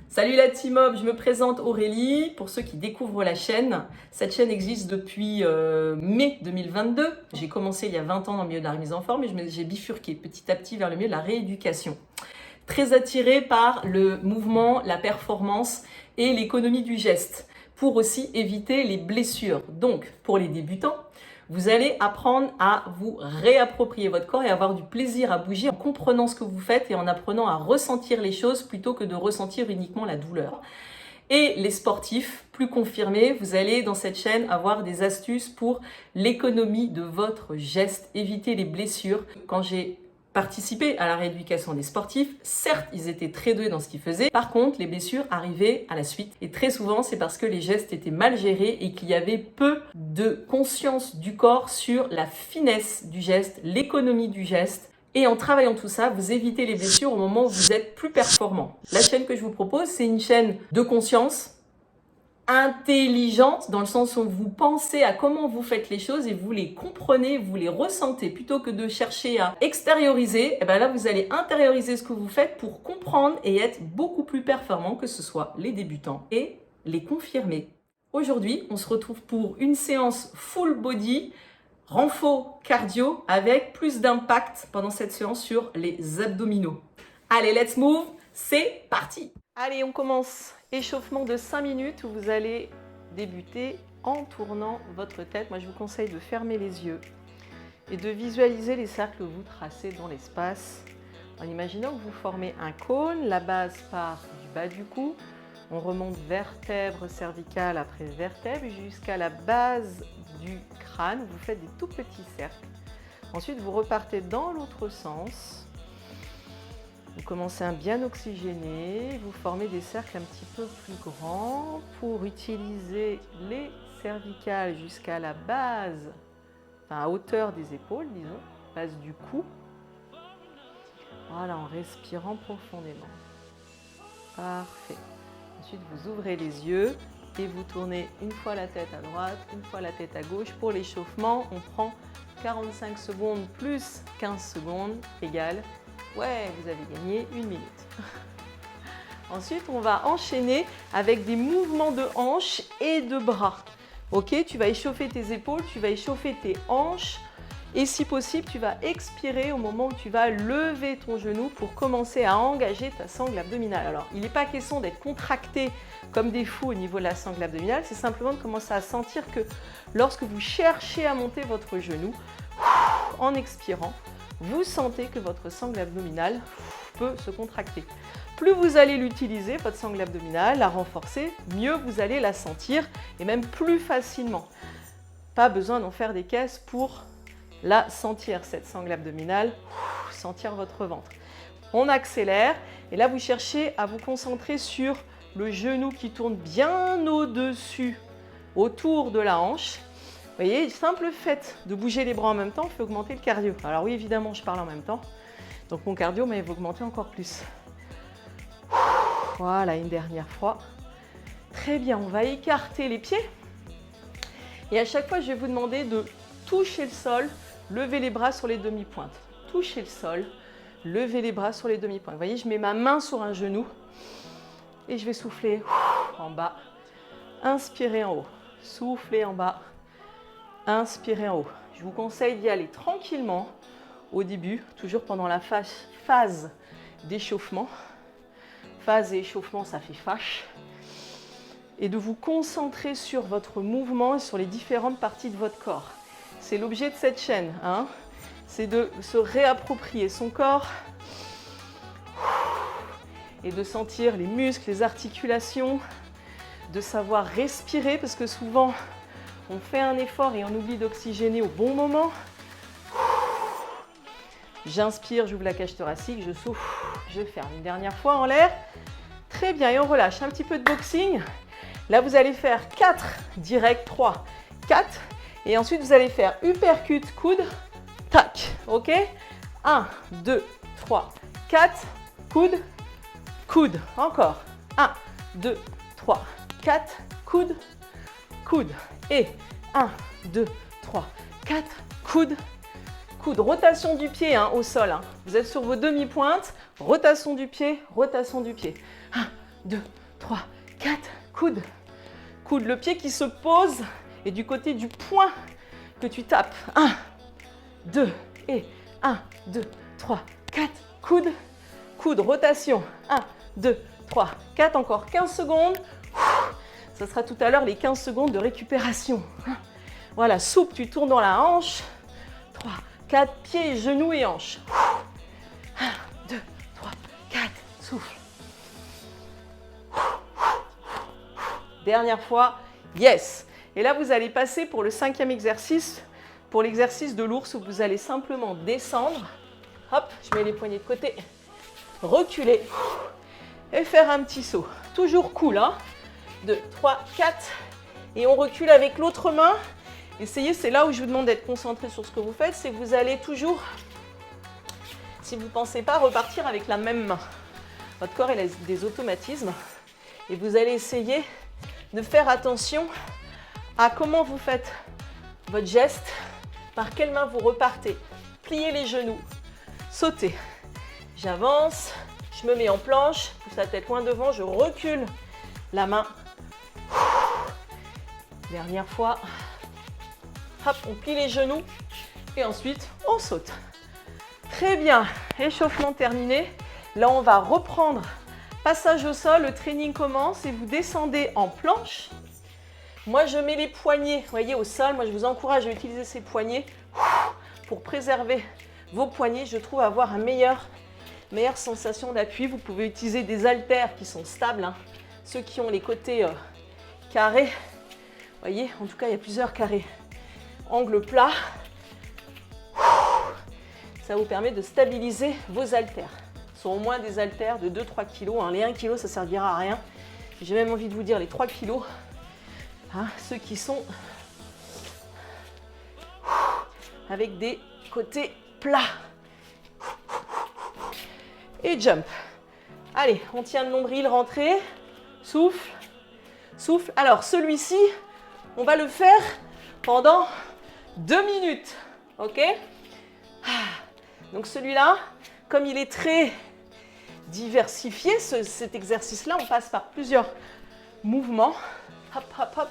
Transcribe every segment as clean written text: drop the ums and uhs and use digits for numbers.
Salut la Team Up, je me présente Aurélie. Pour ceux qui découvrent la chaîne, cette chaîne existe depuis mai 2022. J'ai commencé il y a 20 ans dans le milieu de la remise en forme et j'ai bifurqué petit à petit vers le milieu de la rééducation. Très attirée par le mouvement, la performance et l'économie du geste pour aussi éviter les blessures. Donc, pour les débutants, vous allez apprendre à vous réapproprier votre corps et avoir du plaisir à bouger en comprenant ce que vous faites et en apprenant à ressentir les choses plutôt que de ressentir uniquement la douleur. Et les sportifs plus confirmés, vous allez dans cette chaîne avoir des astuces pour l'économie de votre geste, éviter les blessures. Quand j'ai participé à la rééducation des sportifs, certes, ils étaient très doués dans ce qu'ils faisaient. Par contre, les blessures arrivaient à la suite. Et très souvent, c'est parce que les gestes étaient mal gérés et qu'il y avait peu de conscience du corps sur la finesse du geste, l'économie du geste. Et en travaillant tout ça, vous évitez les blessures au moment où vous êtes plus performant. La chaîne que je vous propose, c'est une chaîne de conscience, intelligente, dans le sens où vous pensez à comment vous faites les choses et vous les comprenez, vous les ressentez, plutôt que de chercher à extérioriser. Et bien là, vous allez intérioriser ce que vous faites pour comprendre et être beaucoup plus performant, que ce soit les débutants et les confirmés. Aujourd'hui, on se retrouve pour une séance full body, renfort cardio, avec plus d'impact pendant cette séance sur les abdominaux. Allez, let's move, c'est parti! Allez, on commence. Échauffement de 5 minutes où vous allez débuter en tournant votre tête. Moi, je vous conseille de fermer les yeux et de visualiser les cercles que vous tracez dans l'espace en imaginant que vous formez un cône. La base part du bas du cou. On remonte vertèbre cervicale après vertèbre jusqu'à la base du crâne. Vous faites des tout petits cercles. Ensuite, vous repartez dans l'autre sens. Vous commencez à bien oxygéner, vous formez des cercles un petit peu plus grands pour utiliser les cervicales jusqu'à la base, enfin à hauteur des épaules, disons, base du cou. Voilà, en respirant profondément. Parfait. Ensuite, vous ouvrez les yeux et vous tournez une fois la tête à droite, une fois la tête à gauche. Pour l'échauffement, on prend 45 secondes plus 15 secondes égale. Ouais, vous avez gagné 1 minute. Ensuite, on va enchaîner avec des mouvements de hanches et de bras. Ok, tu vas échauffer tes épaules, tu vas échauffer tes hanches et si possible, tu vas expirer au moment où tu vas lever ton genou pour commencer à engager ta sangle abdominale. Alors, il n'est pas question d'être contracté comme des fous au niveau de la sangle abdominale, c'est simplement de commencer à sentir que lorsque vous cherchez à monter votre genou, en expirant, vous sentez que votre sangle abdominale peut se contracter. Plus vous allez l'utiliser, votre sangle abdominale, la renforcer, mieux vous allez la sentir et même plus facilement. Pas besoin d'en faire des caisses pour la sentir, cette sangle abdominale, sentir votre ventre. On accélère et là vous cherchez à vous concentrer sur le genou qui tourne bien au-dessus, autour de la hanche. Vous voyez, simple fait de bouger les bras en même temps fait augmenter le cardio. Alors oui, évidemment, je parle en même temps. Donc mon cardio, mais il va augmenter encore plus. Voilà, une dernière fois. Très bien, on va écarter les pieds. Et à chaque fois, je vais vous demander de toucher le sol, lever les bras sur les demi-pointes. Toucher le sol, lever les bras sur les demi-pointes. Vous voyez, je mets ma main sur un genou et je vais souffler en bas. Inspirez en haut, soufflez en bas. Inspirez en haut. Je vous conseille d'y aller tranquillement au début, toujours pendant la phase d'échauffement. Phase et échauffement, ça fait fâche. Et de vous concentrer sur votre mouvement et sur les différentes parties de votre corps. C'est l'objet de cette chaîne, hein. C'est de se réapproprier son corps et de sentir les muscles, les articulations, de savoir respirer parce que souvent, on fait un effort et on oublie d'oxygéner au bon moment. J'inspire, j'ouvre la cage thoracique, je souffle, je ferme. Une dernière fois en l'air. Très bien, et on relâche. Un petit peu de boxing. Là, vous allez faire 4 direct, 3, 4. Et ensuite, vous allez faire uppercut, coude, tac. Ok? 1, 2, 3, 4, coude, coude. Encore. 1, 2, 3, 4, coude, coude. Et 1, 2, 3, 4, coude, coude. Rotation du pied au sol. Vous êtes sur vos demi-pointes. Rotation du pied, rotation du pied. 1, 2, 3, 4. Coude. Coude, le pied qui se pose et du côté du poing que tu tapes. 1, 2 et 1, 2, 3, 4. Coude. Coude, rotation. 1, 2, 3, 4. Encore 15 secondes. Ça sera tout à l'heure les 15 secondes de récupération. Voilà, souple, tu tournes dans la hanche. 3, 4, pieds, genoux et hanches. 1, 2, 3, 4, souffle. Dernière fois, yes. Et là, vous allez passer pour le 5e exercice, pour l'exercice de l'ours où vous allez simplement descendre. Hop, je mets les poignets de côté. Reculer et faire un petit saut. Toujours cool, hein. 2, 3, 4. Et on recule avec l'autre main. Essayez, c'est là où je vous demande d'être concentré sur ce que vous faites, c'est que vous allez toujours, si vous ne pensez pas, repartir avec la même main. Votre corps il a des automatismes et vous allez essayer de faire attention à comment vous faites votre geste, par quelle main vous repartez. Pliez les genoux, sautez. J'avance, je me mets en planche, pousse la tête loin devant, je recule la main. Dernière fois. Hop, on plie les genoux et ensuite on saute. Très bien, échauffement terminé. Là, on va reprendre passage au sol. Le training commence et vous descendez en planche. Moi, je mets les poignets, vous voyez, au sol. Moi, je vous encourage à utiliser ces poignets pour préserver vos poignets. Je trouve avoir une meilleure sensation d'appui. Vous pouvez utiliser des haltères qui sont stables, hein. Ceux qui ont les côtés carrés. Vous voyez, en tout cas, il y a plusieurs carrés. Angle plat, ça vous permet de stabiliser vos haltères. Ce sont au moins des haltères de 2-3 kg. Hein. Les 1 kg, ça ne servira à rien. J'ai même envie de vous dire les 3 kg. Hein, ceux qui sont avec des côtés plats. Et jump. Allez, on tient le nombril, rentrée. Souffle, souffle. Alors, celui-ci, on va le faire pendant 2 minutes, ok? Donc celui-là, comme il est très diversifié, cet exercice-là, on passe par plusieurs mouvements. Hop, hop, hop.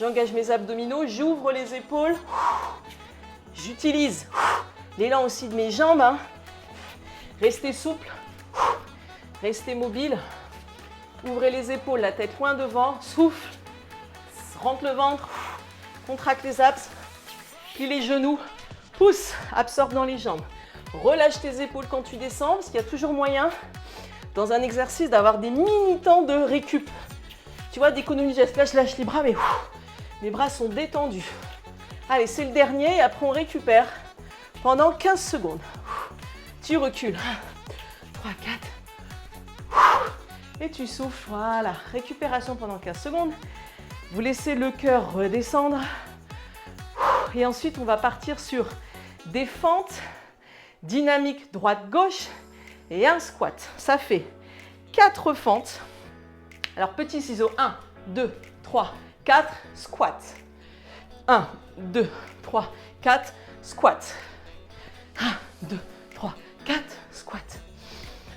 J'engage mes abdominaux, j'ouvre les épaules. J'utilise l'élan aussi de mes jambes. Hein. Restez souple, restez mobile. Ouvrez les épaules, la tête loin devant. Souffle, rentre le ventre, contracte les abs. Plie les genoux, pousse, absorbe dans les jambes. Relâche tes épaules quand tu descends, parce qu'il y a toujours moyen, dans un exercice, d'avoir des mini-temps de récup. Tu vois, d'économie de geste. Là, je lâche les bras, mais mes bras sont détendus. Allez, c'est le dernier, et après on récupère pendant 15 secondes. Tu recules. 3, 4. Et tu souffles, voilà. Récupération pendant 15 secondes. Vous laissez le cœur redescendre. Et ensuite, on va partir sur des fentes dynamiques droite-gauche et un squat. Ça fait 4 fentes. Alors, petit ciseau, 1, 2, 3, 4, squat. 1, 2, 3, 4, squat. 1, 2, 3, 4, squat.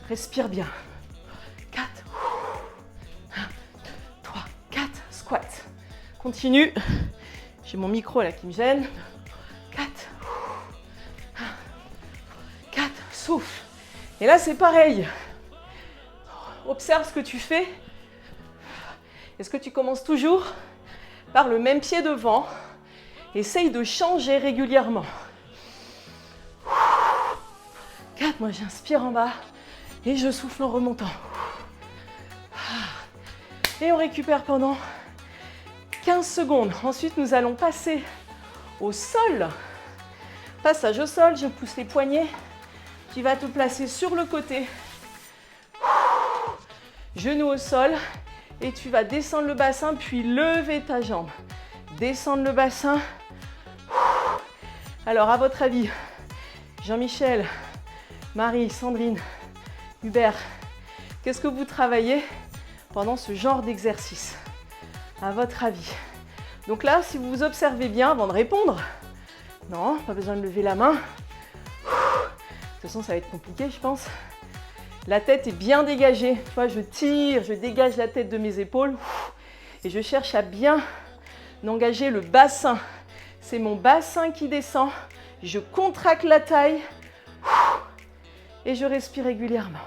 Respire bien. 4, 1, 2, 3, 4, squat. Continue. J'ai mon micro là qui me gêne. 4. 4. Souffle. Et là, c'est pareil. Observe ce que tu fais. Est-ce que tu commences toujours par le même pied devant? Essaye de changer régulièrement. 4. Moi, j'inspire en bas et je souffle en remontant. Et on récupère pendant 15 secondes. Ensuite, nous allons passer au sol. Passage au sol, je pousse les poignets. Tu vas te placer sur le côté. Genou au sol. Et tu vas descendre le bassin, puis lever ta jambe. Descendre le bassin. Alors, à votre avis, Jean-Michel, Marie, Sandrine, Hubert, qu'est-ce que vous travaillez pendant ce genre d'exercice? À votre avis. Donc là, si vous vous observez bien avant de répondre, non, pas besoin de lever la main. De toute façon, ça va être compliqué, je pense. La tête est bien dégagée. Tu vois, je tire, je dégage la tête de mes épaules. Et je cherche à bien engager le bassin. C'est mon bassin qui descend. Je contracte la taille. Et je respire régulièrement.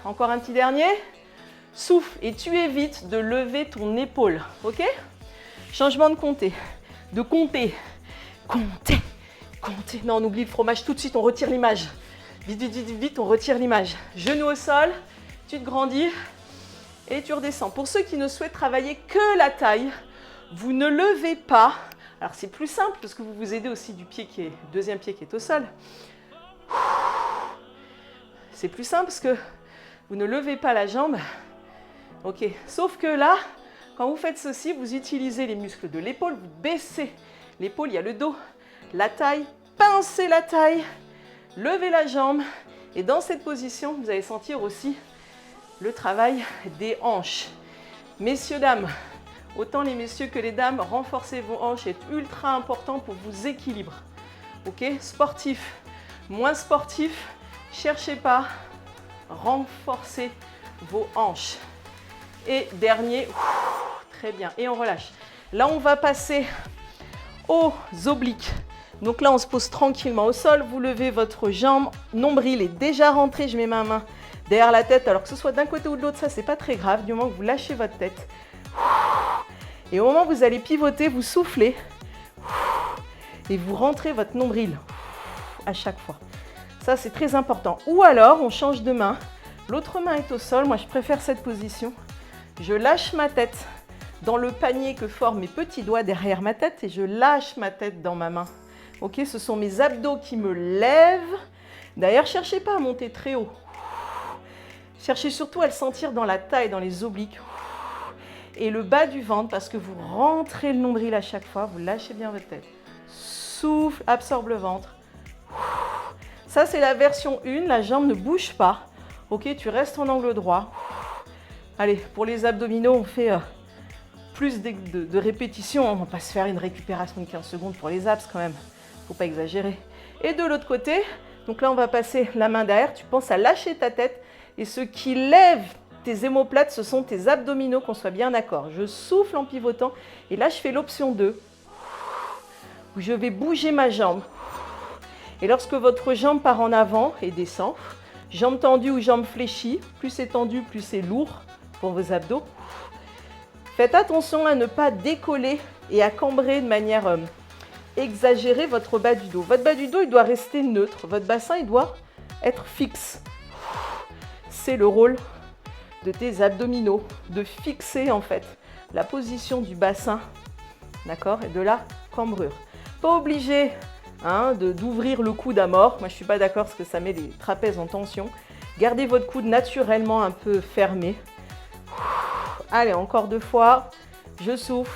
Encore un petit dernier. Souffle et tu évites de lever ton épaule. Ok? Changement de compter. De compter. Compter. Compter. Non, on oublie le fromage tout de suite. On retire l'image. Vite, vite, vite, vite, on retire l'image. Genou au sol. Tu te grandis. Et tu redescends. Pour ceux qui ne souhaitent travailler que la taille, vous ne levez pas. Alors c'est plus simple parce que vous vous aidez aussi du pied qui est, deuxième pied qui est au sol. C'est plus simple parce que vous ne levez pas la jambe. Ok. Sauf que là, quand vous faites ceci, vous utilisez les muscles de l'épaule, vous baissez l'épaule, il y a le dos, la taille, pincez la taille, levez la jambe. Et dans cette position, vous allez sentir aussi le travail des hanches. Messieurs, dames, autant les messieurs que les dames, renforcer vos hanches est ultra important pour vous équilibrer. Ok? Sportif, moins sportif, cherchez pas, renforcez vos hanches. Et dernier, très bien, et on relâche. Là, on va passer aux obliques. Donc là, on se pose tranquillement au sol, vous levez votre jambe, nombril est déjà rentré, je mets ma main derrière la tête, alors que ce soit d'un côté ou de l'autre, ça c'est pas très grave, du moment que vous lâchez votre tête. Et au moment où vous allez pivoter, vous soufflez et vous rentrez votre nombril à chaque fois. Ça c'est très important. Ou alors, on change de main, l'autre main est au sol, moi je préfère cette position. Je lâche ma tête dans le panier que forment mes petits doigts derrière ma tête et je lâche ma tête dans ma main. Ok, ce sont mes abdos qui me lèvent. D'ailleurs, cherchez pas à monter très haut. Cherchez surtout à le sentir dans la taille, dans les obliques. Et le bas du ventre, parce que vous rentrez le nombril à chaque fois, vous lâchez bien votre tête. Souffle, absorbe le ventre. Ça, c'est la version 1, la jambe ne bouge pas. Ok, tu restes en angle droit. Allez, pour les abdominaux, on fait plus de répétitions. On ne va pas se faire une récupération de 15 secondes pour les abs quand même. Il ne faut pas exagérer. Et de l'autre côté, donc là, on va passer la main derrière. Tu penses à lâcher ta tête. Et ce qui lève tes omoplates, ce sont tes abdominaux, qu'on soit bien d'accord. Je souffle en pivotant. Et là, je fais l'option 2, où je vais bouger ma jambe. Et lorsque votre jambe part en avant et descend, jambe tendue ou jambe fléchie, plus c'est tendu, plus c'est lourd pour vos abdos. Faites attention à ne pas décoller et à cambrer de manière exagérée votre bas du dos. Votre bas du dos, il doit rester neutre. Votre bassin, il doit être fixe. C'est le rôle de tes abdominaux, de fixer en fait la position du bassin, d'accord, et de la cambrure. Pas obligé d'ouvrir le coude à mort. Moi, je ne suis pas d'accord parce que ça met les trapèzes en tension. Gardez votre coude naturellement un peu fermé. Allez, encore 2 fois. Je souffle.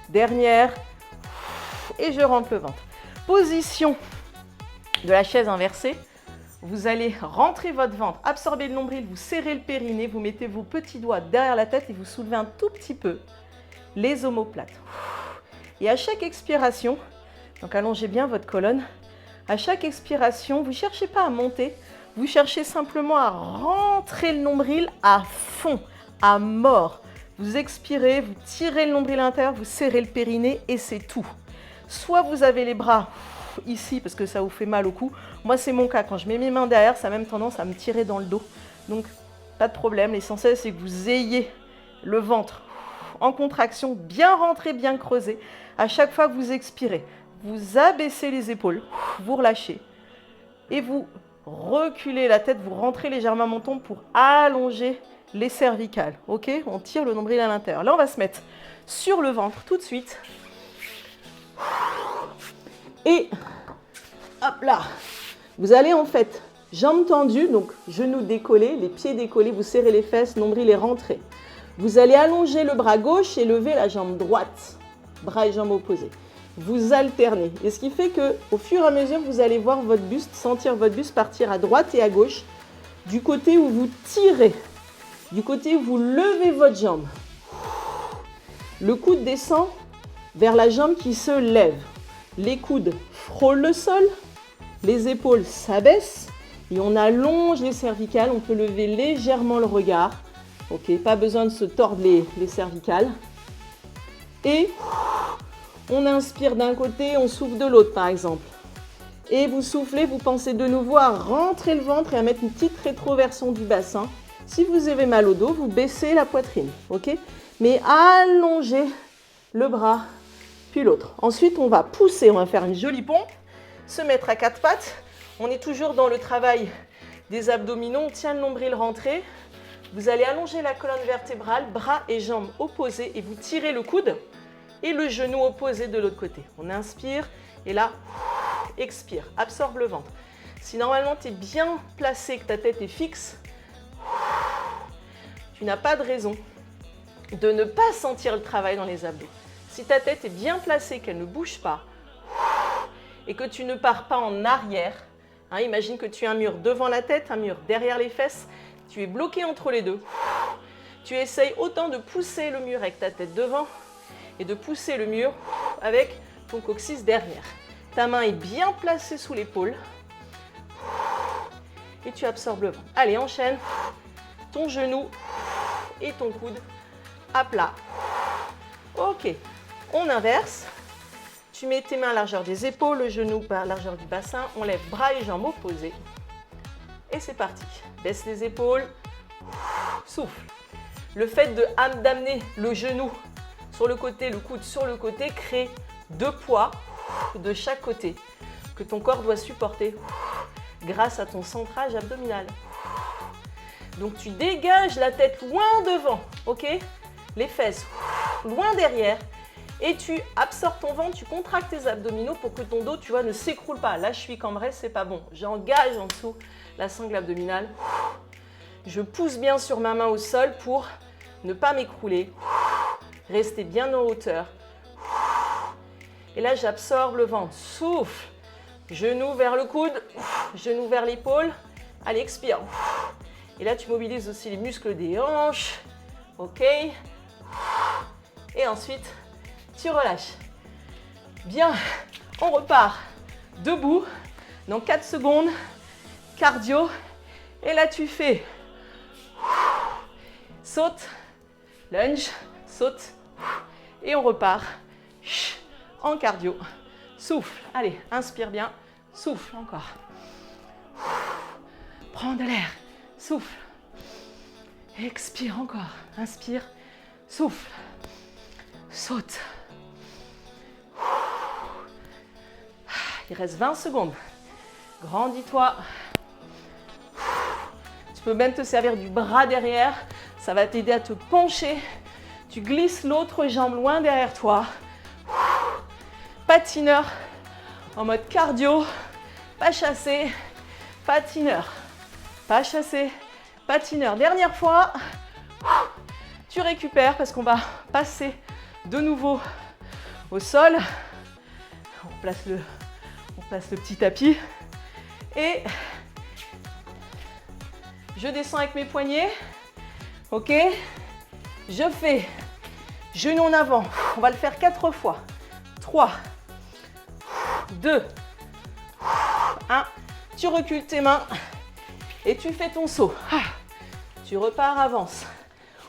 Dernière. Et je rentre le ventre. Position de la chaise inversée. Vous allez rentrer votre ventre, absorber le nombril, vous serrez le périnée, vous mettez vos petits doigts derrière la tête et vous soulevez un tout petit peu les omoplates. Et à chaque expiration, donc allongez bien votre colonne, à chaque expiration, vous ne cherchez pas à monter, vous cherchez simplement à rentrer le nombril à fond, à mort. Vous expirez, vous tirez le nombril à l'intérieur, vous serrez le périnée et c'est tout. Soit vous avez les bras ici parce que ça vous fait mal au cou. Moi, c'est mon cas. Quand je mets mes mains derrière, ça a même tendance à me tirer dans le dos. Donc, pas de problème. L'essentiel, c'est que vous ayez le ventre en contraction, bien rentré, bien creusé. À chaque fois que vous expirez, vous abaissez les épaules, vous relâchez et vous reculez la tête, vous rentrez légèrement mon menton pour allonger les cervicales. Ok? On tire le nombril à l'intérieur. Là, on va se mettre sur le ventre tout de suite. Et hop là, vous allez en fait, jambes tendues, donc genoux décollés, les pieds décollés, vous serrez les fesses, nombril est rentré. Vous allez allonger le bras gauche et lever la jambe droite, bras et jambes opposés. Vous alternez. Et ce qui fait qu'au fur et à mesure, vous allez voir votre buste, sentir votre buste partir à droite et à gauche, du côté où vous tirez, du côté où vous levez votre jambe. Le coude descend vers la jambe qui se lève. Les coudes frôlent le sol, Les épaules s'abaissent et on allonge les cervicales. On peut lever légèrement le regard. Ok, pas besoin de se tordre les cervicales. Et on inspire d'un côté, on souffle de l'autre par exemple. Et vous soufflez, vous pensez de nouveau à rentrer le ventre et à mettre une petite rétroversion du bassin. Si vous avez mal au dos, vous baissez la poitrine, ok? Mais allongez le bras, puis l'autre. Ensuite, on va pousser, on va faire une jolie pompe, se mettre à quatre pattes. On est toujours dans le travail des abdominaux, on tient le nombril rentré. Vous allez allonger la colonne vertébrale, bras et jambes opposés et vous tirez le coude et le genou opposé de l'autre côté. On inspire et là, expire, absorbe le ventre. Si normalement tu es bien placé, que ta tête est fixe, tu n'as pas de raison de ne pas sentir le travail dans les abdos. Si ta tête est bien placée, qu'elle ne bouge pas et que tu ne pars pas en arrière, hein, imagine que tu as un mur devant la tête, un mur derrière les fesses, tu es bloqué entre les deux. Tu essayes autant de pousser le mur avec ta tête devant et de pousser le mur avec ton coccyx derrière. Ta main est bien placée sous l'épaule et tu absorbes le vent. Allez, enchaîne ton genou et ton coude à plat. Ok, on inverse. Tu mets tes mains à largeur des épaules, le genou à largeur du bassin. On lève bras et jambes opposés. Et c'est parti. Baisse les épaules. Souffle. Le fait d'amener le genou sur le côté, le coude sur le côté, crée deux poids de chaque côté que ton corps doit supporter grâce à ton centrage abdominal. Donc tu dégages la tête loin devant, ok? Les fesses loin derrière et tu absorbes ton ventre, tu contractes tes abdominaux pour que ton dos, tu vois, ne s'écroule pas. Là, je suis cambrée, c'est pas bon. J'engage en dessous la sangle abdominale. Je pousse bien sur ma main au sol pour ne pas m'écrouler. Rester bien en hauteur. Et là, j'absorbe le ventre. Souffle. Genou vers le coude, genou vers l'épaule. Allez, expire. Et là, tu mobilises aussi les muscles des hanches. Ok. Et ensuite, tu relâches. Bien, on repart debout dans 4 secondes. Cardio. Et là, tu fais saute, lunge, saute. Et on repart en cardio. Souffle. Allez, inspire bien. Souffle encore. Prends de l'air. Souffle. Expire encore. Inspire. Souffle. Saute. Il reste 20 secondes. Grandis-toi. Tu peux même te servir du bras derrière. Ça va t'aider à te pencher. Tu glisses l'autre jambe loin derrière toi. Patineur en mode cardio. Pas chassé. Patineur. Pas chassé. Patineur. Dernière fois. Tu récupères parce qu'on va passer de nouveau au sol. On place le petit tapis. Et je descends avec mes poignets. Ok. Je fais genou en avant. On va le faire 4 fois. 3, 2, 1. Tu recules tes mains et tu fais ton saut. Tu repars, avance.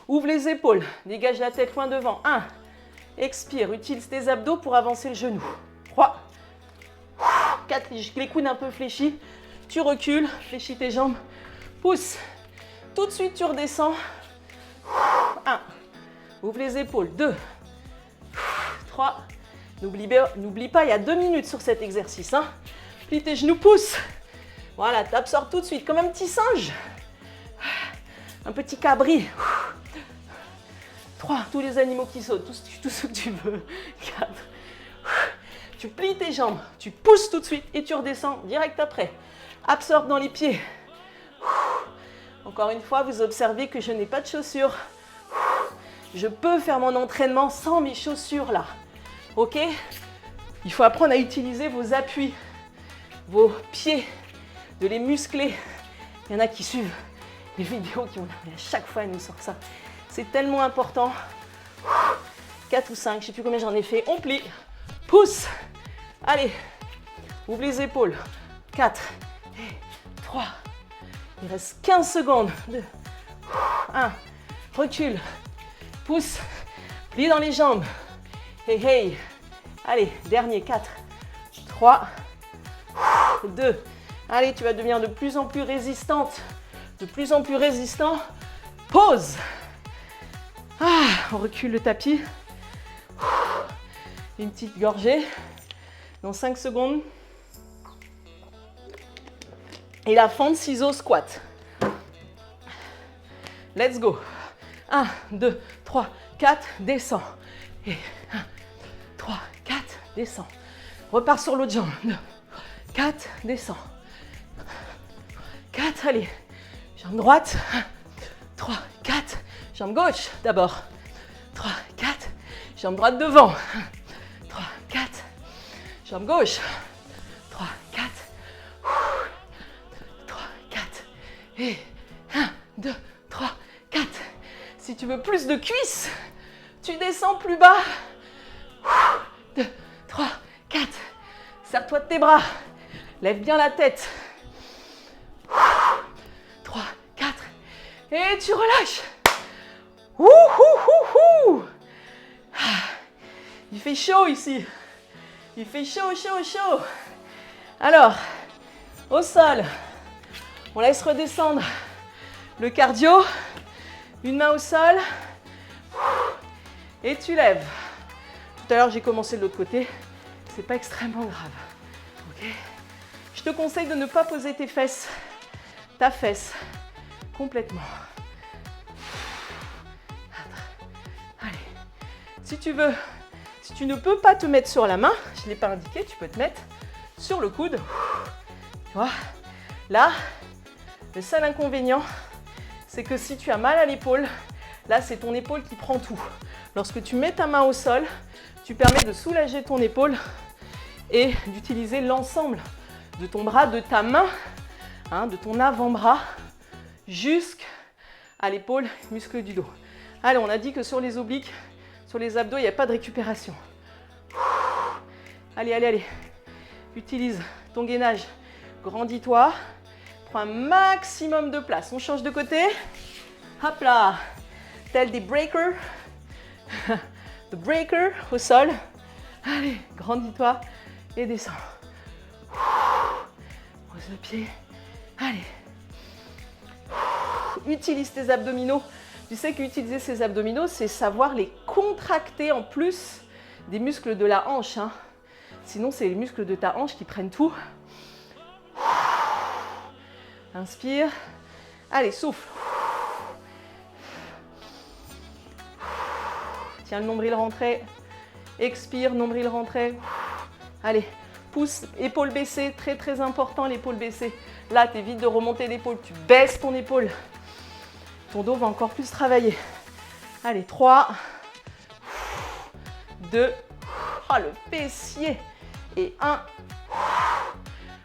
Ouvre les épaules, dégage la tête loin devant. 1. Expire, utilise tes abdos pour avancer le genou. 3, 4, les coudes un peu fléchis. Tu recules, fléchis tes jambes. Pousse. Tout de suite, tu redescends. 1. Ouvre les épaules. 2, 3. N'oublie pas, il y a 2 minutes sur cet exercice. Plie tes genoux, pousse. Voilà, tu absorbes tout de suite comme un petit singe. Un petit cabri. 3, tous les animaux qui sautent, tout ce que tu veux. 4. Tu plies tes jambes, tu pousses tout de suite et tu redescends direct après. Absorbe dans les pieds. Encore une fois, vous observez que je n'ai pas de chaussures. Je peux faire mon entraînement sans mes chaussures là. Ok? Il faut apprendre à utiliser vos appuis, vos pieds, de les muscler. Il y en a qui suivent les vidéos qui vont dire, mais à chaque fois, elle nous sort ça. C'est tellement important. 4 ou 5, je ne sais plus combien j'en ai fait. On plie, pousse. Allez, ouvre les épaules. 4, 3. Il reste 15 secondes. 2, 1. Recule. Pousse. Plie dans les jambes. Hey, hey. Allez, dernier. 4, 3, 2. Allez, tu vas devenir de plus en plus résistante. De plus en plus résistant. Pause. Ah, on recule le tapis. Une petite gorgée. Dans 5 secondes. Et la fente ciseaux squat. Let's go. 1, 2, 3, 4, descends. Et 1, 3, 4, descends. Repars sur l'autre jambe. 2, 4, descends. 4, allez. Jambe droite. 1, 3, 4. Jambe gauche d'abord. 3, 4. Jambe droite devant. 1, 3, 4. Jambe gauche. 3, 4. 3, 4. Et 1, 2, 3, 4. Si tu veux plus de cuisses, tu descends plus bas. 2, 3, 4. Serre-toi de tes bras. Lève bien la tête. 3, 4. Et tu relâches. Ouh, ouh, ouh, ouh. Il fait chaud ici. Il fait chaud, chaud, chaud. Alors, au sol, on laisse redescendre le cardio. Une main au sol. Et tu lèves. Tout à l'heure, j'ai commencé de l'autre côté. C'est pas extrêmement grave. Ok ? Je te conseille de ne pas poser tes fesses, ta fesse, complètement. Allez. Si tu veux, si tu ne peux pas te mettre sur la main, je ne l'ai pas indiqué, tu peux te mettre sur le coude. Tu vois ? Là, le seul inconvénient, c'est que si tu as mal à l'épaule, là, c'est ton épaule qui prend tout. Lorsque tu mets ta main au sol, tu permets de soulager ton épaule et d'utiliser l'ensemble de ton bras, de ta main, de ton avant-bras, jusqu'à l'épaule, muscle du dos. Allez, on a dit que sur les obliques, sur les abdos, il n'y a pas de récupération. Allez, allez, allez. Utilise ton gainage. Grandis-toi. Prends un maximum de place. On change de côté. Hop là. Tel des breakers. The breaker au sol. Allez, grandis-toi et descends. Pose le pied. Allez. Utilise tes abdominaux. Tu sais qu'utiliser ces abdominaux, c'est savoir les contracter en plus des muscles de la hanche. Sinon, c'est les muscles de ta hanche qui prennent tout. Inspire. Allez, souffle. Tiens le nombril rentré. Expire, nombril rentré. Allez, pouce, épaule baissée. Très, très important, l'épaule baissée. Là, tu évites de remonter l'épaule. Tu baisses ton épaule. Ton dos va encore plus travailler. Allez, 3, 2, le fessier. Et 1.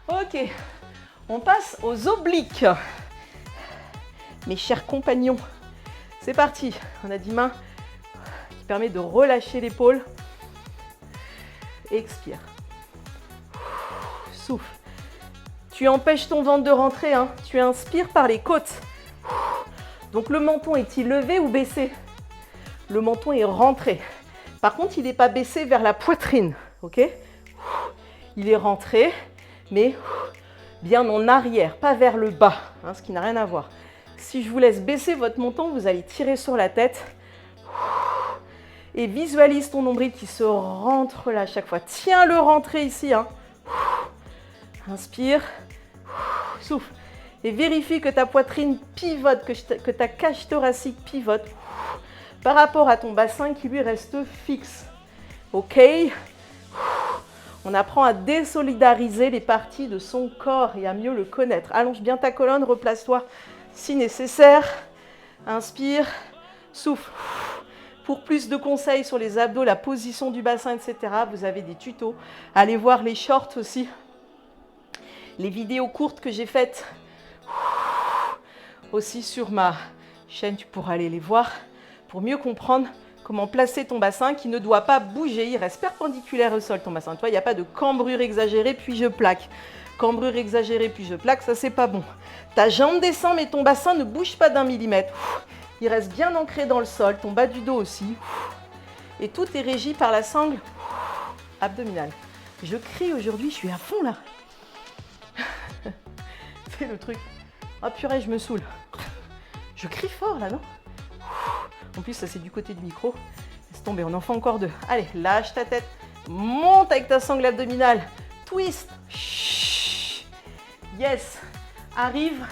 Ok, on passe aux obliques. Mes chers compagnons, c'est parti. On a 10 mains qui permet de relâcher l'épaule. Expire. Souffle. Tu empêches ton ventre de rentrer. Tu inspires par les côtes. Donc le menton est-il levé ou baissé? Le menton est rentré. Par contre, il n'est pas baissé vers la poitrine. Ok? Il est rentré, mais bien en arrière, pas vers le bas, ce qui n'a rien à voir. Si je vous laisse baisser votre menton, vous allez tirer sur la tête. Et visualise ton nombril qui se rentre là à chaque fois. Tiens-le rentrer ici. Inspire. Souffle. Et vérifie que ta poitrine pivote, que ta cage thoracique pivote par rapport à ton bassin qui lui reste fixe. Ok? On apprend à désolidariser les parties de son corps et à mieux le connaître. Allonge bien ta colonne, replace-toi si nécessaire. Inspire, souffle. Pour plus de conseils sur les abdos, la position du bassin, etc., vous avez des tutos. Allez voir les shorts aussi, les vidéos courtes que j'ai faites aussi sur ma chaîne. Tu pourras aller les voir pour mieux comprendre comment placer ton bassin qui ne doit pas bouger. Il reste perpendiculaire au sol, ton bassin. Tu vois, il n'y a pas de cambrure exagérée, puis je plaque. Cambrure exagérée, puis je plaque, ça, c'est pas bon. Ta jambe descend, mais ton bassin ne bouge pas d'1 millimètre. Il reste bien ancré dans le sol, ton bas du dos aussi. Et tout est régi par la sangle abdominale. Je crie aujourd'hui, je suis à fond là. C'est le truc. Oh purée, je me saoule. Je crie fort là, non? En plus, ça c'est du côté du micro. Laisse tomber, on en fait encore 2. Allez, lâche ta tête. Monte avec ta sangle abdominale. Twist. Yes. Arrive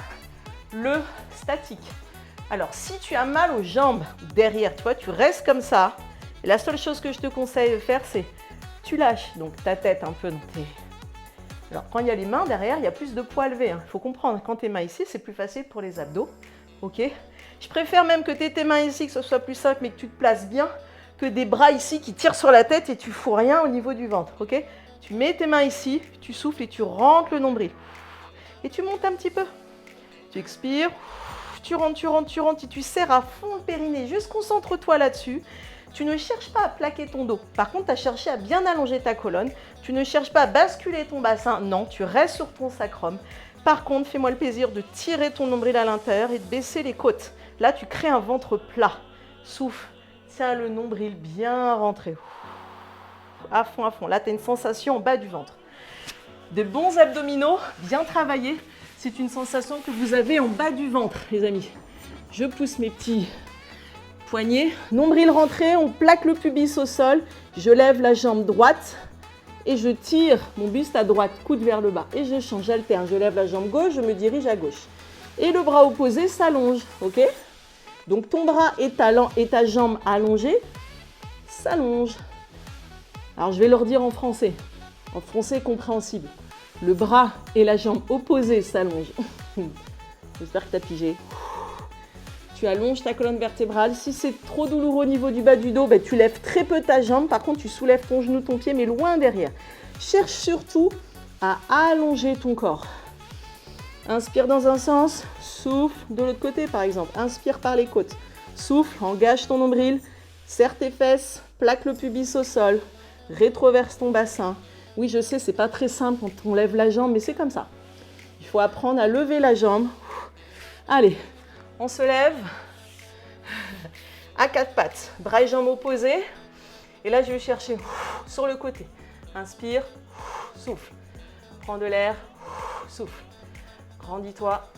le statique. Alors, si tu as mal aux jambes derrière, tu vois, tu restes comme ça. Et la seule chose que je te conseille de faire, c'est tu lâches donc ta tête un peu dans tes... Alors, quand il y a les mains derrière, il y a plus de poids levé. Il faut comprendre, quand tes mains ici, c'est plus facile pour les abdos. Ok? Je préfère même que tu aies tes mains ici, que ce soit plus simple, mais que tu te places bien, que des bras ici qui tirent sur la tête et tu fous rien au niveau du ventre. Ok? Tu mets tes mains ici, tu souffles et tu rentres le nombril. Et tu montes un petit peu. Tu expires, tu rentres et tu serres à fond le périnée. Juste concentre-toi là-dessus. Tu ne cherches pas à plaquer ton dos. Par contre, tu as cherché à bien allonger ta colonne. Tu ne cherches pas à basculer ton bassin. Non, tu restes sur ton sacrum. Par contre, fais-moi le plaisir de tirer ton nombril à l'intérieur et de baisser les côtes. Là, tu crées un ventre plat. Souffle. Tiens le nombril bien rentré. À fond, à fond. Là, tu as une sensation en bas du ventre. Des bons abdominaux, bien travaillés. C'est une sensation que vous avez en bas du ventre, les amis. Je pousse mes petits poignets. Nombril rentré, on plaque le pubis au sol. Je lève la jambe droite et je tire mon buste à droite, coude vers le bas. Et je change, j'alterne. Je lève la jambe gauche, je me dirige à gauche. Et le bras opposé s'allonge, ok? Donc ton bras et ta jambe allongée s'allongent. Alors je vais leur dire en français compréhensible. Le bras et la jambe opposée s'allongent. J'espère que tu as pigé. Tu allonges ta colonne vertébrale. Si c'est trop douloureux au niveau du bas du dos, tu lèves très peu ta jambe. Par contre, tu soulèves ton genou, ton pied, mais loin derrière. Cherche surtout à allonger ton corps. Inspire dans un sens, souffle de l'autre côté par exemple. Inspire par les côtes. Souffle, engage ton nombril, serre tes fesses, plaque le pubis au sol, rétroverse ton bassin. Oui, je sais, c'est pas très simple quand on lève la jambe, mais c'est comme ça. Il faut apprendre à lever la jambe. Allez, on se lève à 4 pattes, bras et jambes opposés. Et là, je vais chercher sur le côté. Inspire, souffle. Prends de l'air, souffle. Grandis-toi,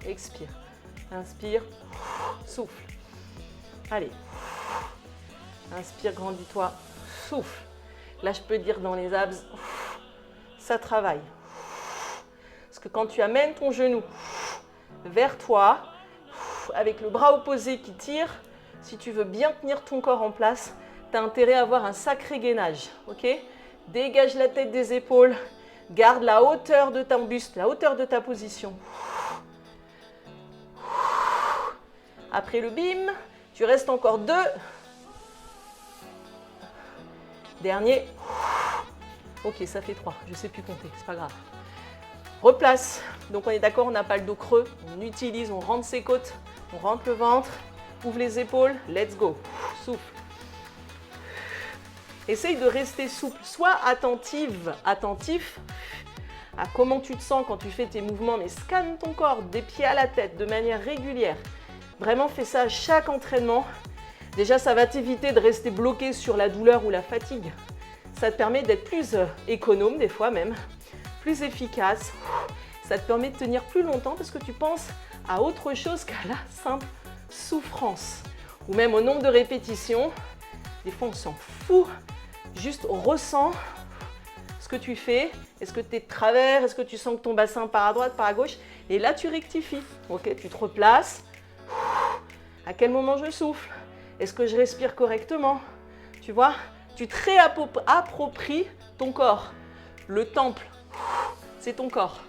expire. Inspire, souffle. Allez. Inspire, grandis-toi, souffle. Là, je peux dire dans les abs, ça travaille. Parce que quand tu amènes ton genou vers toi, avec le bras opposé qui tire, si tu veux bien tenir ton corps en place, tu as intérêt à avoir un sacré gainage. Ok? Dégage la tête des épaules, garde la hauteur de ton buste, la hauteur de ta position. Après le bim, tu restes encore 2. Dernier. Ok, ça fait 3. Je ne sais plus compter, c'est pas grave. Replace. Donc on est d'accord, on n'a pas le dos creux. On utilise, on rentre ses côtes, on rentre le ventre, ouvre les épaules. Let's go. Souffle. Essaye de rester souple. Sois attentif à comment tu te sens quand tu fais tes mouvements, mais scanne ton corps des pieds à la tête de manière régulière. Vraiment, fais ça à chaque entraînement. Déjà, ça va t'éviter de rester bloqué sur la douleur ou la fatigue. Ça te permet d'être plus économe, des fois même, plus efficace. Ça te permet de tenir plus longtemps parce que tu penses à autre chose qu'à la simple souffrance. Ou même au nombre de répétitions. Des fois, on s'en fout. Juste ressens ce que tu fais. Est-ce que tu es de travers? Est-ce que tu sens que ton bassin part à droite, part à gauche? Et là, tu rectifies. Ok, tu te replaces. À quel moment je souffle? Est-ce que je respire correctement? Tu vois, tu te réappropries ton corps. Le temple, c'est ton corps.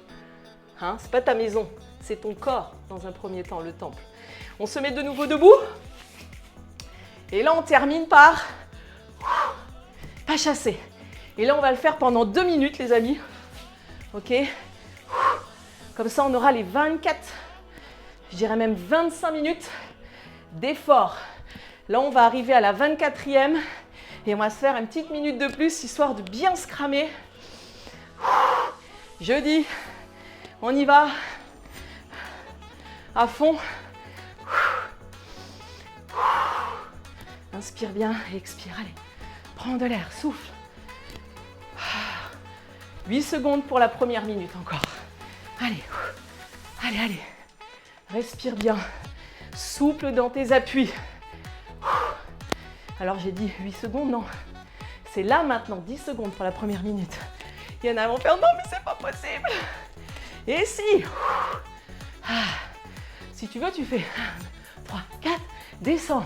Hein, c'est pas ta maison, c'est ton corps dans un premier temps, le temple. On se met de nouveau debout. Et là, on termine par pas chasser. Et là, on va le faire pendant 2 minutes, les amis. Ok? Comme ça, on aura les 24, je dirais même 25 minutes d'effort. Là, on va arriver à la 24e et on va se faire une petite minute de plus, histoire de bien se cramer. Jeudi, on y va à fond. Inspire bien et expire. Allez, prends de l'air, souffle. 8 secondes pour la première minute encore. Allez, allez, allez. Respire bien. Souple dans tes appuis. Alors j'ai dit 8 secondes, non. C'est là maintenant, 10 secondes pour la première minute. Il y en a qui vont faire non mais c'est pas possible. Et si. Si tu veux, tu fais 1, 3, 4, descends.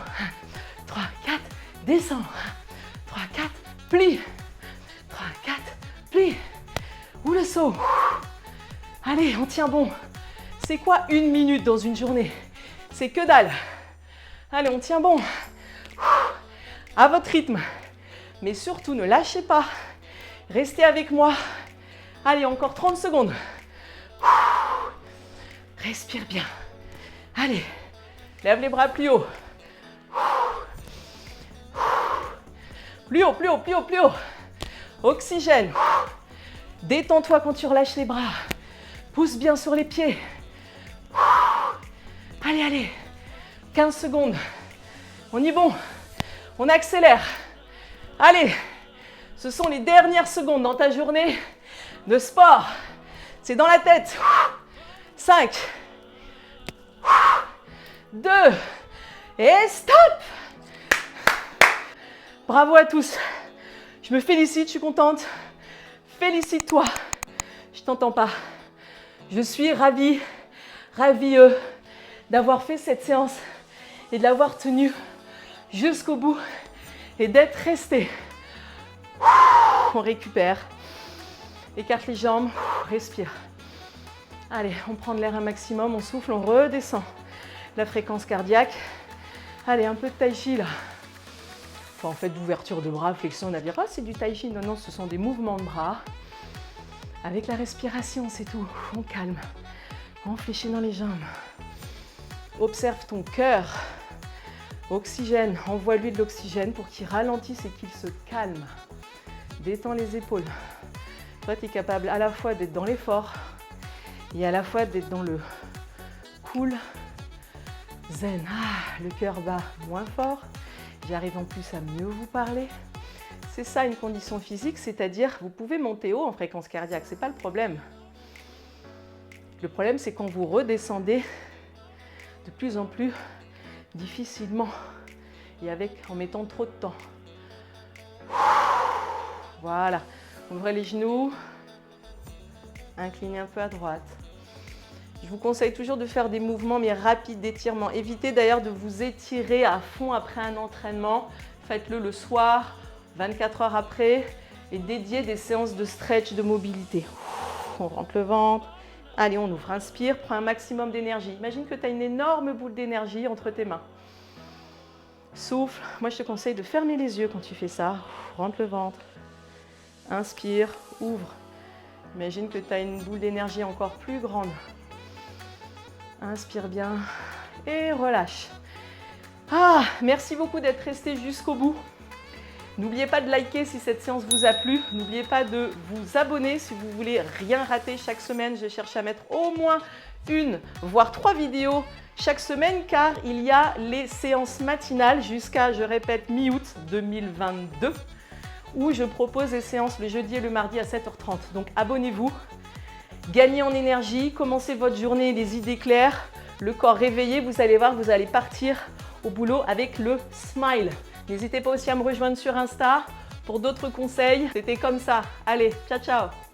3, 4, descends. 3, 4, plie. 3, 4, plie. Ou le saut. Allez, on tient bon. C'est quoi une minute dans une journée? C'est que dalle. Allez, on tient bon. À votre rythme. Mais surtout, ne lâchez pas. Restez avec moi. Allez, encore 30 secondes. Respire bien. Allez, lève les bras plus haut. Plus haut, plus haut, plus haut, plus haut. Oxygène. Détends-toi quand tu relâches les bras. Pousse bien sur les pieds. Allez, allez. 15 secondes. On y va. On accélère. Allez. Ce sont les dernières secondes dans ta journée de sport. C'est dans la tête. 5, 2, et stop! Bravo à tous. Je me félicite, je suis contente. Félicite-toi. Je t'entends pas. Je suis ravie, d'avoir fait cette séance et de l'avoir tenue jusqu'au bout et d'être resté. On récupère. Écarte les jambes, respire. Allez, on prend de l'air un maximum, on souffle, on redescend la fréquence cardiaque. Allez, un peu de tai chi là. Enfin, en fait, d'ouverture de bras, flexion, on a dit, ah, c'est du tai chi. Non, non, ce sont des mouvements de bras. Avec la respiration, c'est tout. On calme. On fléchit dans les jambes. Observe ton cœur. Oxygène, envoie-lui de l'oxygène pour qu'il ralentisse et qu'il se calme. Détends les épaules. Toi, tu es capable à la fois d'être dans l'effort et à la fois d'être dans le cool, zen. Le cœur bat moins fort. J'arrive en plus à mieux vous parler. C'est ça une condition physique, c'est-à-dire vous pouvez monter haut en fréquence cardiaque, c'est pas le problème. Le problème, c'est quand vous redescendez de plus en plus difficilement et en mettant trop de temps. Voilà, ouvrez les genoux, inclinez un peu à droite. Je vous conseille toujours de faire des mouvements mais rapides d'étirement. Évitez d'ailleurs de vous étirer à fond après un entraînement. Faites-le le soir, 24 heures après, et dédiez des séances de stretch, de mobilité. On rentre le ventre. Allez, on ouvre, inspire, prends un maximum d'énergie. Imagine que tu as une énorme boule d'énergie entre tes mains. Souffle. Moi, je te conseille de fermer les yeux quand tu fais ça. Rentre le ventre. Inspire, ouvre. Imagine que tu as une boule d'énergie encore plus grande. Inspire bien et relâche. Merci beaucoup d'être resté jusqu'au bout. N'oubliez pas de liker si cette séance vous a plu. N'oubliez pas de vous abonner si vous voulez rien rater chaque semaine. Je cherche à mettre au moins 1, voire 3 vidéos chaque semaine car il y a les séances matinales jusqu'à, je répète, mi-août 2022 où je propose des séances le jeudi et le mardi à 7h30. Donc abonnez-vous. Gagnez en énergie, commencez votre journée les idées claires, le corps réveillé, vous allez voir, vous allez partir au boulot avec le smile. N'hésitez pas aussi à me rejoindre sur Insta pour d'autres conseils. C'était comme ça. Allez, ciao, ciao!